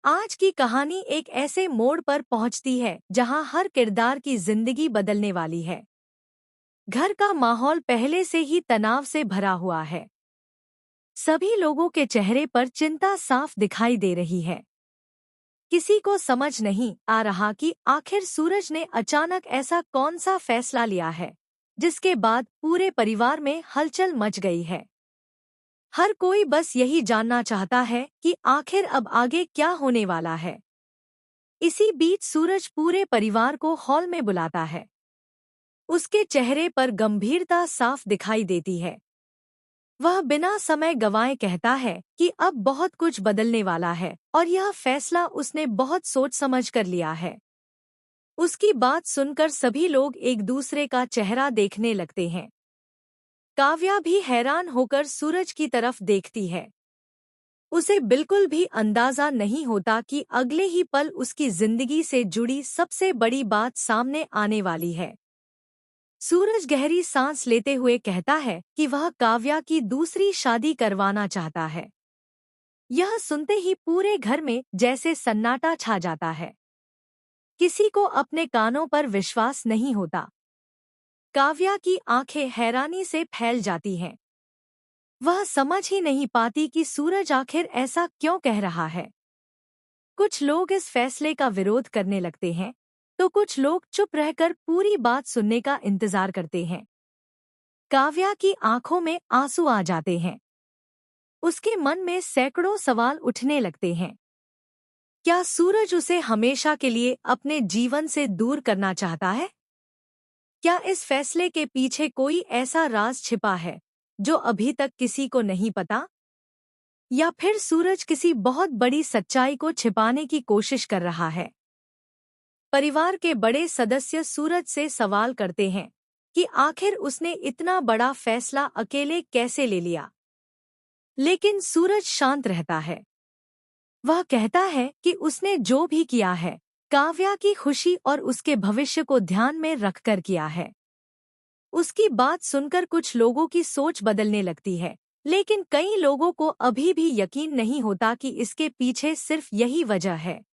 आज की कहानी एक ऐसे मोड़ पर पहुंचती है जहां हर किरदार की जिंदगी बदलने वाली है। घर का माहौल पहले से ही तनाव से भरा हुआ है। सभी लोगों के चेहरे पर चिंता साफ दिखाई दे रही है। किसी को समझ नहीं आ रहा कि आखिर सूरज ने अचानक ऐसा कौन सा फैसला लिया है जिसके बाद पूरे परिवार में हलचल मच गई है। हर कोई बस यही जानना चाहता है कि आखिर अब आगे क्या होने वाला है। इसी बीच सूरज पूरे परिवार को हॉल में बुलाता है। उसके चेहरे पर गंभीरता साफ दिखाई देती है। वह बिना समय गंवाए कहता है कि अब बहुत कुछ बदलने वाला है और यह फैसला उसने बहुत सोच समझ कर लिया है। उसकी बात सुनकर सभी लोग एक दूसरे का चेहरा देखने लगते हैं। काव्या भी हैरान होकर सूरज की तरफ देखती है। उसे बिल्कुल भी अंदाजा नहीं होता कि अगले ही पल उसकी जिंदगी से जुड़ी सबसे बड़ी बात सामने आने वाली है। सूरज गहरी सांस लेते हुए कहता है कि वह काव्या की दूसरी शादी करवाना चाहता है। यह सुनते ही पूरे घर में जैसे सन्नाटा छा जाता है। किसी को अपने कानों पर विश्वास नहीं होता। काव्या की आंखें हैरानी से फैल जाती हैं। वह समझ ही नहीं पाती कि सूरज आखिर ऐसा क्यों कह रहा है। कुछ लोग इस फैसले का विरोध करने लगते हैं, तो कुछ लोग चुप रहकर पूरी बात सुनने का इंतजार करते हैं। काव्या की आंखों में आंसू आ जाते हैं। उसके मन में सैकड़ों सवाल उठने लगते हैं। क्या सूरज उसे हमेशा के लिए अपने जीवन से दूर करना चाहता है? क्या इस फैसले के पीछे कोई ऐसा राज छिपा है जो अभी तक किसी को नहीं पता? या फिर सूरज किसी बहुत बड़ी सच्चाई को छिपाने की कोशिश कर रहा है? परिवार के बड़े सदस्य सूरज से सवाल करते हैं कि आखिर उसने इतना बड़ा फैसला अकेले कैसे ले लिया। लेकिन सूरज शांत रहता है। वह कहता है कि उसने जो भी किया है, काव्या की खुशी और उसके भविष्य को ध्यान में रखकर किया है। उसकी बात सुनकर कुछ लोगों की सोच बदलने लगती है, लेकिन कई लोगों को अभी भी यकीन नहीं होता कि इसके पीछे सिर्फ यही वजह है।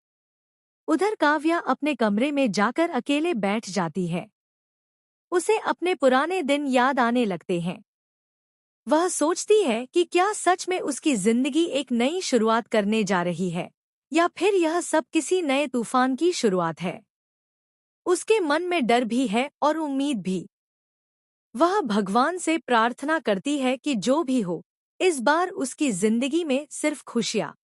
उधर काव्या अपने कमरे में जाकर अकेले बैठ जाती है। उसे अपने पुराने दिन याद आने लगते हैं। वह सोचती है कि क्या सच में उसकी जिंदगी एक नई शुरुआत करने जा रही है, या फिर यह सब किसी नए तूफान की शुरुआत है। उसके मन में डर भी है और उम्मीद भी। वह भगवान से प्रार्थना करती है कि जो भी हो, इस बार उसकी जिंदगी में सिर्फ खुशियाँ